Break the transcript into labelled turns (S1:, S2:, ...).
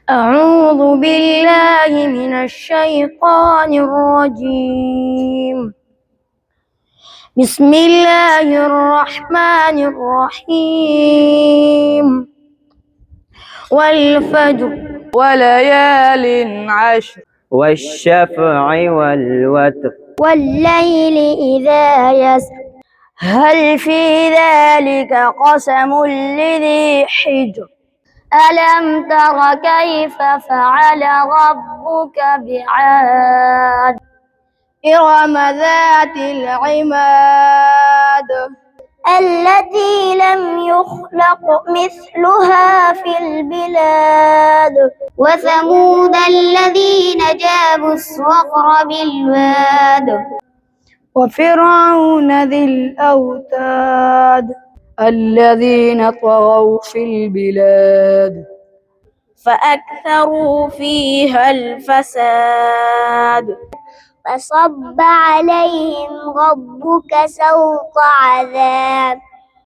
S1: أعوذ بالله من الشيطان الرجيم. بسم الله الرحمن الرحيم. والفجر
S2: وليال عشر والشفع والوتر
S1: والليل إذا يسر هل في ذلك قسم لذي حجر ألم تر كيف فعل ربك بعاد إرم ذات العماد التي لم يخلق مثلها في البلاد وثمود الذين جابوا الصخر بالواد وفرعون ذي الأوتاد الذين طغوا في البلاد فأكثروا فيها الفساد فصب عليهم ربك سوط عذاب